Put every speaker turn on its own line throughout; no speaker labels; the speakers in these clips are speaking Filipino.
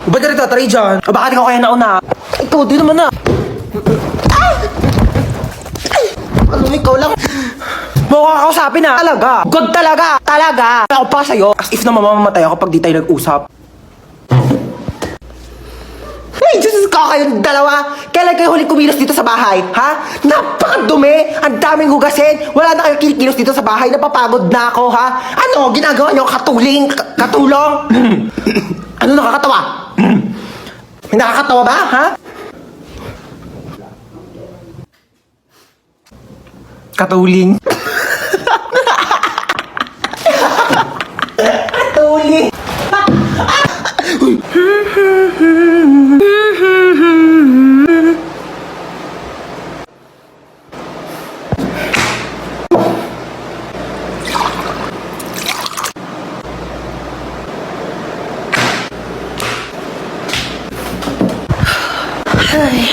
Ba't na rin tatry dyan? Baka di ka kaya nauna. Ikaw, di naman na. Ano, ikaw lang. Mukha kakausapin na. Talaga. Good talaga. Talaga. Ako pa sa'yo. As if na mamamatay ako pag di tayo nag-usap. Ay, Diyos ko kayong dalawa. Kailan kayo huling kumilos dito sa bahay? Ha? Napakadumi. Ang daming hugasin. Wala na kayo kinikilos dito sa bahay. Napapagod na ako, ha? Ano, ginagawa niyo? Katulong? Ano nakakatawa? May nakakatawa ba, ha? Katuling. Katuling. Ay.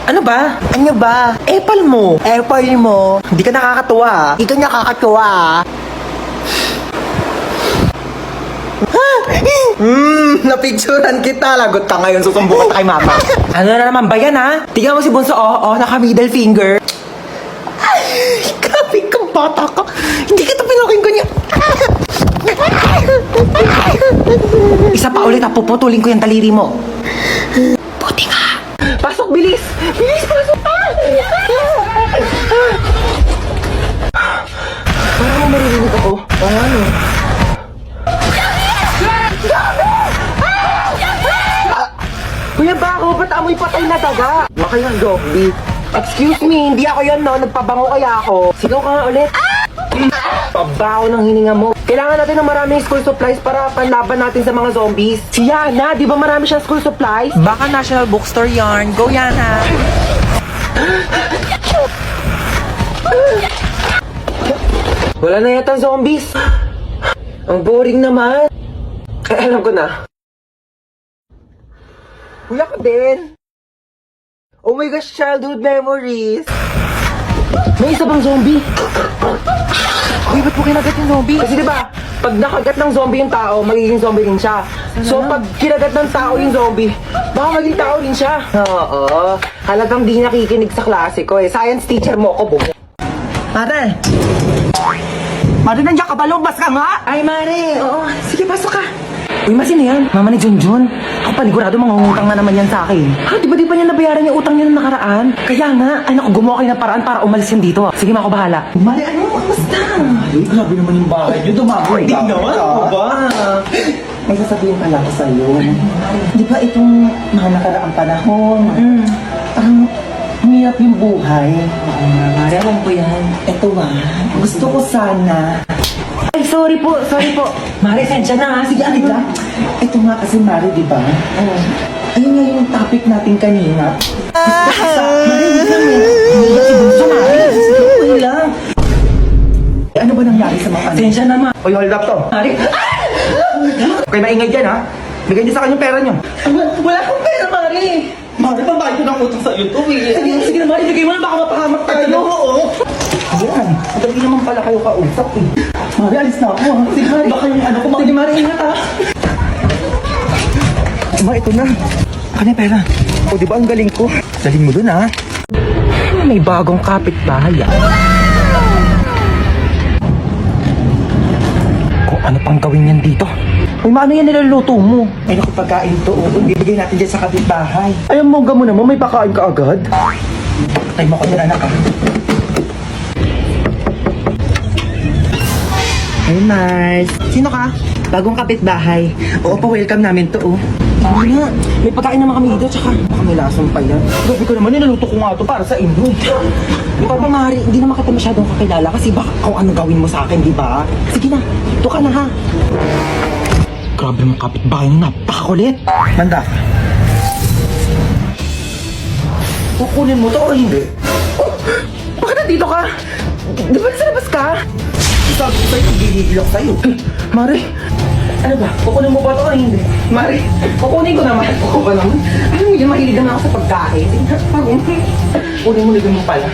Ano ba? Ano ba? Apple mo. Apple mo. Hindi ka nakakatuwa. Hindi ka nakakatuwa. Napicturan kita. Lagot ka ngayon. Susumbukan ka kay mama. Ano na naman ba yan, ha? Tingnan mo si Bunso, naka middle finger. Ay, grabe kang bata ka. Hindi kita pinaking ganyan. Isa pa ulit, puputulin ko yung daliri mo. Buti ka. Pasok, bilis! Bilis, pasok! Parang mo maririnig ako. Ano? Kuya Bako, ba't amoy patay na daga? Baka yung zombie. Excuse me, hindi ako yun, no? Nagpabango kaya ako. Sigaw ka nga ulit. Pabaho ng hininga mo. Kailangan natin ng maraming school supplies para panlaban natin sa mga zombies. Si Yana, di ba marami siyang school supplies?
Baka National Bookstore yarn. Go, Yana!
Wala na yata zombies. Ang boring naman. Alam ko na. Kuya ka din. Oh my gosh, childhood memories. May isa bang zombie?
Uy, ba't mo kinagat yung zombie?
Kasi diba, pag nakagat ng zombie yung tao, magiging zombie rin siya. So pag kinagat ng tao yung zombie, baka maging tao rin siya. Oo, halagang di nakikinig sa klase ko eh. Science teacher mo ako, bumo. Mare! Mare, nandiyan ka ba? Lumabas ka nga!
Ay, Mare! Oo, sige, pasok ka.
Uy, masino yan? Mama ni Junjun. Ako panigurado mga utang na naman yan sa akin. Ha, di ba niya nabayaran yung utang niya nung nakaraan? Kaya nga, ay naku, gumawa kayo ng paraan para umalis yan dito. Sige, ako bahala. Mare, ano? Kamusta?
Ay, grabe naman yung bahay niyo. Dumagoy
Hindi naman, ako ba? May sasabihin pala ako sa'yo. Di ba itong mga nakaraang panahon, parang hirap yung buhay.
Oo nga, Mare. Alam ko yan.
Eto gusto ko sana. Ay, sorry po.
Mare, sensya na ha. Sige, ano ba?
Ito nga kasi, Mari, di ba? Ayun nga yung topic natin kanina. Mari, hindi lang eh. Hindi si Bunso, Mari. Sige, lang. Ano ba nangyari sa mga kanina?
Sensya na, Ma.
Oy, hold up to.
Mare.
Kayo maingay dyan, ha? Bigyan niyo sa akin yung pera niyo.
Wala akong pera, Mare.
Mare, pambayad ko ng utang sa'yo to eh.
Sige na, Mare. Bigay mo na. Baka mapahamak tayo.
Oo.
Ayan, madali naman pala kayo kausap eh. Mari, alis na ako, ha? Sige, Mari.
Baka yung ano ko
Sige, Mare. Ingat ha.
Ma, ito na. Ano yung pera? O, di ba ang galing ko? Galing mo dun, ha? May bagong kapitbahay, ah. Kung ano pang gawin yan dito? Uy, maano yan niluluto mo? Ay, naku, pagkain to. Bibigay natin dyan sa kapitbahay. Ay, ang mongga mo naman, may pakain ka agad. Patay mo ko dyan, anak, ha? Hey, Mars. Sino ka? Bagong kapitbahay. Oo, pa-welcome namin to, oh. Ano na? May pagkain naman kami dito, tsaka baka may lasong pa yan. Grabe ko naman, nilaluto ko nga to para sa inyo. Ikaw ba, Mari, hindi naman kita masyadong kakilala kasi baka kung ano gawin mo sa akin, di ba? Sige na, ito ka na, ha? Grabe mong kapitbahay na, napakakulit. Manda. Kukunin mo to o hindi? Oh, bakit nandito ka? Di ba nasa labas ka? Sabi ko sa'yo, gigigil ako sa'yo. Mari, ano ba? Kukunin mo ba ito o hindi? Mari, kukunin ko naman. Oo ba naman? Alam mo yun, mahilig naman ako sa pagkain. Kunin mo, ligyan mo pala.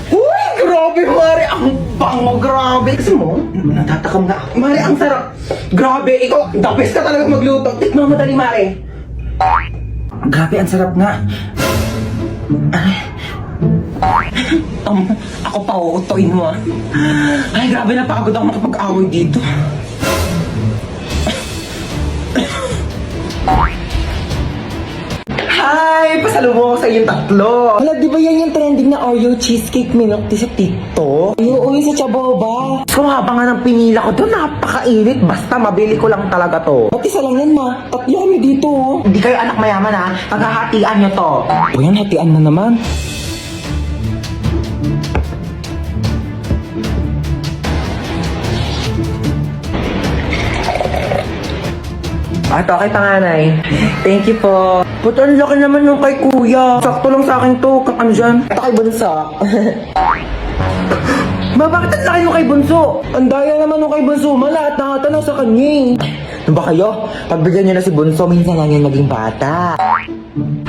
Uy, grabe, Mari! Ang bango, grabe. Kasi mo, natatakam na ako. Mare, ang sarap. Grabe, ikaw, the best ka talaga magluto. Tikman mo dali, Mare. Grabe, ang sarap nga. Ako pa, uutoin mo ah. Ay, grabe, napagod ako makapag-away dito. Hi! Pasalubong ako sa inyong tatlo. Hala, di ba yan yung trending na Oreo cheesecake milk tea sa TikTok? Oo, yung sa Chaboba. So, habang nga ng pinila ko doon, napakainit. Basta, mabili ko lang talaga to. Ba't isa lang yan, ma? Tatlo kami dito, oh. Hindi kayo anak mayaman, ha? Paghahatian nyo to. O yan, hatian na naman. Ito, kay panganay. Thank you po. Puto, ang laki naman nung kay kuya. Sakto lang sa akin to. Ano dyan? Ito kay Bunso. Ma, bakit ang laki nung kay Bunso? Ang daya naman nung kay Bunso. Lahat na ata na sa kanya eh. Ano ba kayo? Pagbigyan niyo na si Bunso, minsan lang yung naging bata.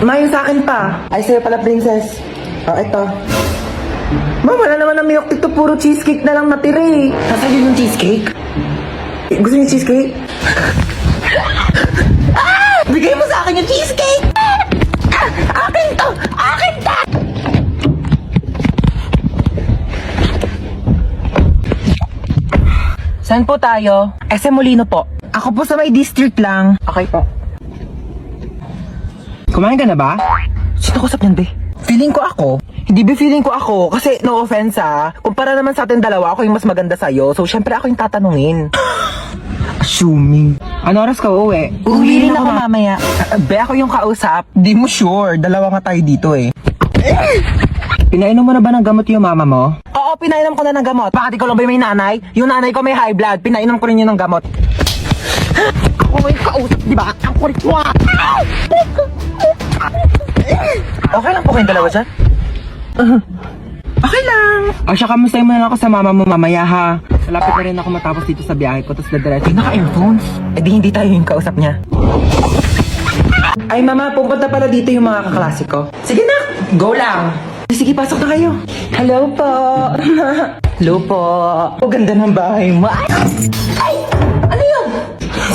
Ma, yung sa akin pa. Ay, sa'yo pala, princess. Ito. Ma, wala naman ng milk dito. Puro cheesecake na lang natira eh. Nasaan yung cheesecake? Gusto niyo cheesecake? Bigay mo sa akin yung cheesecake! Akin to! Akin to! Saan po tayo? SM Molino po. Ako po sa may district lang. Okay po. Kumain ka na ba? Sino kusap niyan, be? Feeling ko ako. Hindi ba feeling ko ako? Kasi no offense kumpara naman sa atin dalawa, ako yung mas maganda sa'yo. So syempre ako yung tatanungin. Assuming. Ano oras ka uuwi? Uuwi rin ako mamaya. Be, ako yung kausap. Di mo sure. Dalawa nga tayo dito eh. Pinainom mo na ba ng gamot yung mama mo? Oo, pinainom ko na ng gamot. Bakit ikaw lang ba may nanay? Yung nanay ko may high blood. Pinainom ko rin yun ng gamot. Ako yung kausap, di ba? Ang kulit mo ah! Okay lang po kayong dalawa dyan? Okay lang. O siya, kamustahin mo na lang ako sa mama mo mamaya ha. Malapit na rin ako matapos dito sa biyahe ko, tapos dadiretso. Naka-earphones? Eh di hindi tayo yung kausap niya. Ay mama, pupunta pala dito yung mga kaklase ko. Sige na, go lang. Sige, pasok na kayo. Hello po. Hello po. O ganda ng bahay mo. Ay! Ano yun?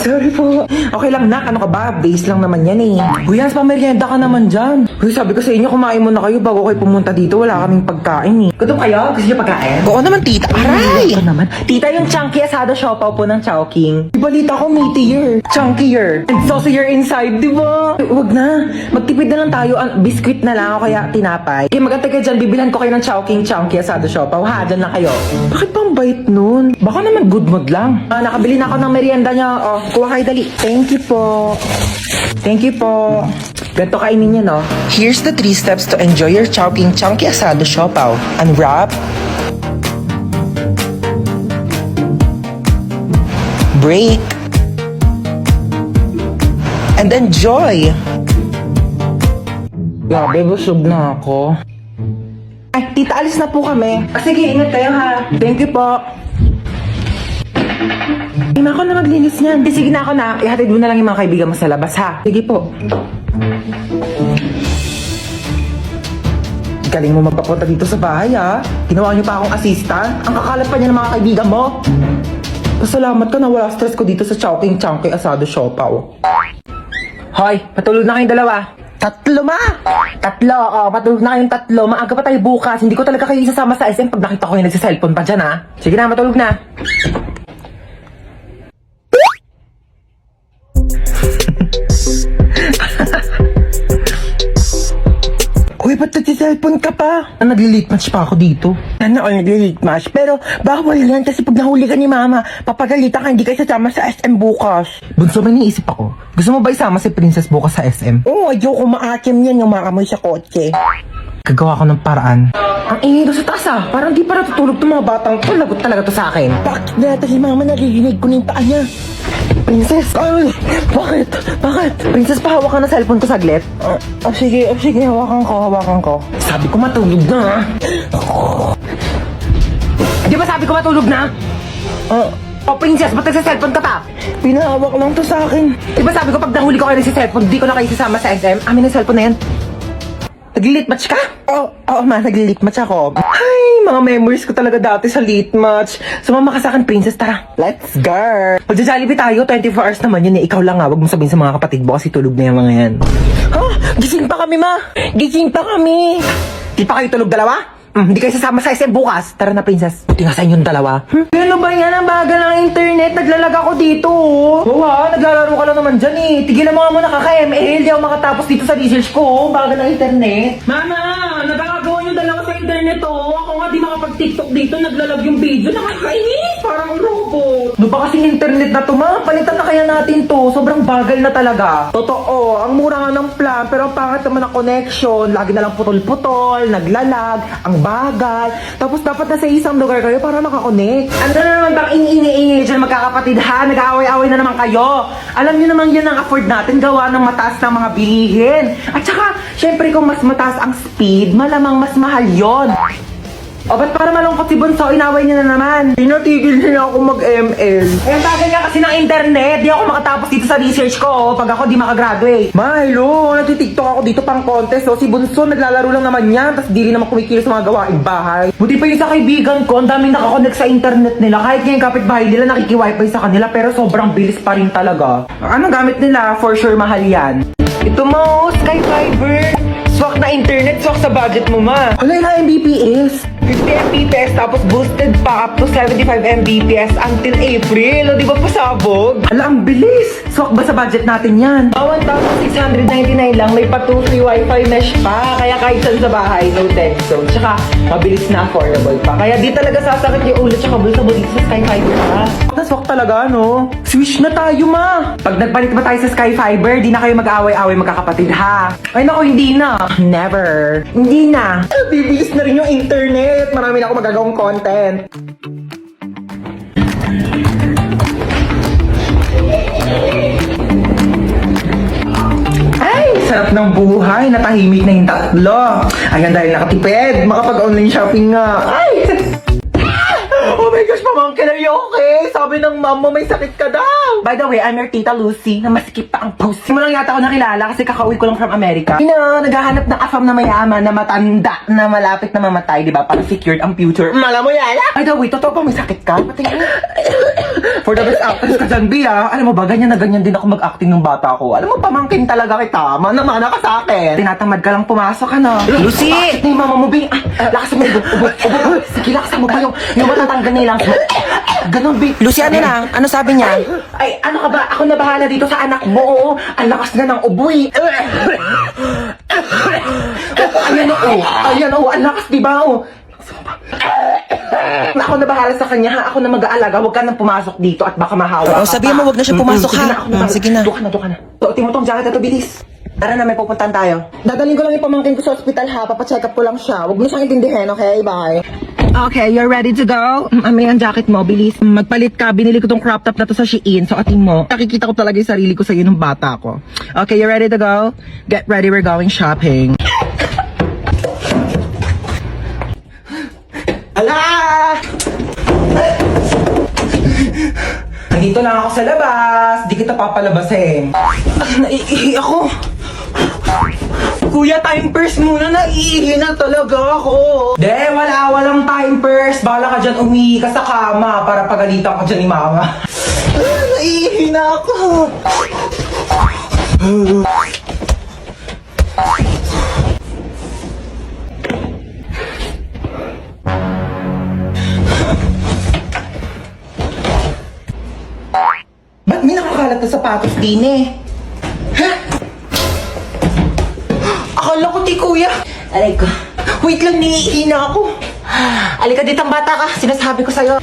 Sorry po. Okay lang, nak. Ano ka ba? Base lang naman yan eh. Uy, Hans, pamerienda ka naman dyan. Uy, sabi ko sa inyo, kumain muna kayo bago kayo pumunta dito. Wala kaming pagkain eh. Gutom kayo? Gusto niyo pagkain? Oo naman, tita. Aray! Ano naman? Tita, yung chunky asado siopaw po ng Chowking. Balita ko, meatier. Chunkier. And saucier inside, di ba? Huwag na. Magtipid na lang tayo. Biscuit na lang o kaya tinapay. Okay, magantay kayo dyan. Bibilhan ko kayo ng Chowking chunky asado siopaw. Ha, dyan lang kayo. Bakit pang bait nun? Baka naman good mood lang. Nakabili na ako ng merienda niya. Oh, kuha kayo dali. Thank you po. Thank you po. Ganito kainin niyo, no? Here's the 3 steps to enjoy your Chowking chunky asado siopaw. Unwrap. Break. And enjoy! Grabe, busog na ako. Ay, tita, alis na po kami. Sige, ingat kayo ha. Thank you po. Ay, ako na maglinis niyan. Sige na ako na. Ihatid mo na lang yung mga kaibigan mo sa labas ha. Sige po. Galing mo magpapunta dito sa bahay ha. Ginawa niyo pa akong assistant. Ang kakalat pa niya ng mga kaibigan mo. Pasalamat ka na wala stress ko dito sa Chowking chunky asado siopaw. Hoy, patulog na kayong dalawa. Tatlo, ma! Tatlo, patulog na kayong tatlo. Maaga pa tayo bukas. Hindi ko talaga kayo isasama sa SM pag nakita ko yung nagsiselfone pa dyan, ha? Sige na, matulog na. Uy, ba't nagsiselfone ka pa? Nagli-late match pa ako dito. Ano, nagli-late match? Pero bawal yan kasi pag nahuli ka ni mama, papagalitan ka, hindi kayo sasama sa SM bukas. Bunso, may niisip ako. Gusto mo ba isama si Princess bukas sa SM? Oo, ayoko maakim yan yung makamoy sa kotse. Gagawa ko ng paraan. Ang ingay sa taas parang di pa natutulog itong mga batang to. Lagot talaga to sa akin. Bakit na si mama narinig ko na yung paa niya? Princess! Ay! Bakit? Bakit? Princess, pahawak ka na cellphone ko saglit. Sige, hawakan ko. Sabi ko matulog na. Di ba sabi ko matulog na? Princess, ba't nagsa-cellphone ka pa? Pinahawak lang to sa akin. Di ba sabi ko pag nahuli ko kayo nagsa-cellphone, di ko na kayo sasama sa SM? Amin ang cellphone na yan. Nag-lit match ka? Oo ma, nag-lit match ako. Ay, mga memories ko talaga dati sa lit match. Sumama ka sa akin, princess, tara. Let's go! Magja-Jollibee tayo, 24 hours naman yun eh. Ikaw lang wag mo sabihin sa mga kapatid mo kasi tulog na yung mga yan. Ha? Gising pa kami, ma! Gising pa kami! Di pa kayo tulog dalawa? Hindi kayo sasama sa SM bukas. Tara na, princess. Buti nga sa inyong dalawa. Ano ba yan? Ang bagal ng internet. Naglalag ako dito. Oo naglalaro ka lang naman dyan eh. Tigilan mo nga muna kaka-ML. Di ako makatapos dito sa research ko. Bagal ng internet.
Mama, nagkakagawa yung dalawa sa internet oh. Ako nga di makapag-tiktok dito, naglalag yung video. Nakakainis, parang robot.
Ano ba kasing internet na to, ma? Palitan na kaya natin to. Sobrang bagal na talaga. Totoo. Ang mura nga ng plan. Pero ang pangit naman ang connection. Lagi na lang putol-putol. Naglalag. Ang bagal. Tapos dapat nasa isang lugar kayo para makakonect. Ano na naman bang iniingi dyan magkakapatid ha? Nag-aaway-aaway na naman kayo. Alam niyo naman yan ang afford natin gawa ng mataas ng mga bilihin. At saka, syempre kung mas mataas ang speed, malamang mas mahal yon. O, ba't para malungkot si Bunso? Inaway niya na naman. Pinatigil niya ako mag-ML. Eh, ang tagal nga kasi ng internet. Di ako makatapos dito sa research ko pag ako di makagraduate. Ma, hello. Nagtitiktok ako dito pang contest. Si Bunso naglalaro lang naman yan. Tapos di rin naman kumikilos sa mga gawaing bahay. Buti pa yung sa kaibigan ko. Ang daming nakakonect sa internet nila. Kahit nga yung kapitbahay nila nakiki-wifi sa kanila. Pero sobrang bilis pa rin talaga. Anong gamit nila? For sure mahal yan. Ito mo, Sky Fiber. Swak na internet, swak sa budget mo, ma. Wala yung Mbps. 50 Mbps tapos boosted pa up to 75 Mbps until April. O, di ba pasabog? Ala, ang bilis. Swak ba sa budget natin yan? 1,699 lang. May pa 2 free wifi mesh pa. Kaya kahit saan sa bahay, no tech zone. Tsaka, mabilis na affordable pa. Kaya di talaga sasakit yung ulo tsaka bulsa mo dito sa Sky Fiber pa. Naswak talaga, no? Switch na tayo, ma. Pag nagpalit ba tayo sa Sky Fiber, di na kayo mag-away-away magkakapatid, ha? Ay, naku, hindi na. Never. Hindi na. Bibilis na rin yung internet. Marami na ako magagawang content. Ay, sarap ng buhay. Natahimik na yung tatlo. Ayan, dahil nakatipid. Makapag-online shopping nga. Ay! Oh my gosh, pamangkin, are you okay? Sabi ng mom mo may sakit ka daw. By the way, I'm your tita Lucy na masikip pa ang post. Mo lang yata ako nakilala kasi kakauwi ko lang from America. Naghahanap ng afam na mayaman na matanda na malapit na mamatay, di ba? Para secured ang future. Mala mo yan, ah? By the way, totoo pa may sakit ka? Patingin. For the best actress ka dyan, Bia. Alam mo ba, ganyan na ganyan din ako mag-acting nung bata ko. Alam mo, pamangkin talaga kita. Mana ka sa akin. Tinatamad ka lang pumasok, ano? Lucy! Ni mama mo, Bia. Lakasan mo, ubo. Sige, lakasan mo pa yung matatanggal nilang. Ganon, Bia. Lucy, ano na? Ano sabi niya? Ay, ano ka ba? Ako na bahala dito sa anak mo. Oo. Ang lakas na ng uboy. Ayan, ang lakas, diba? Ako na bahala sa kanya, ha? Ako na mag-aalaga. Huwag ka nang pumasok dito at baka mahawa.
sabihin mo, huwag na siya pumasok,
sige
ha?
Na, ako na.
Sige na.
Doon ka na. Tuotin mo tong jacket na to, bilis. Tara na, may pupuntahan tayo. Dadaling ko lang yung pamangkin ko sa ospital, ha? Papacheck up ko lang siya. Huwag mo siyang intindihin, okay? Bye. Okay, you're ready to go? May ang jacket mo, bilis. Magpalit ka. Binili ko tong crop top na to sa Shein. So, atin mo. Nakikita ko talaga yung sarili ko sa'yo nung bata ko. Okay, you ready to go? Get ready, we're going shopping. Ala! Nandito lang ako sa labas. Di kita papalabasin. Naiihi ako. Kuya, time purse muna. Naiihi na talaga ako. Walang time purse. Bala ka dyan umihi ka sa kama para pagalitan ka dyan ni mama. Naiihi na ako. Ba't may nakakalat na sapatos din eh? Ha? Akala ko di kuya. Aray ko. Wait lang, niihi na ako. Alika ditang bata ka. Sinasabi ko sa'yo.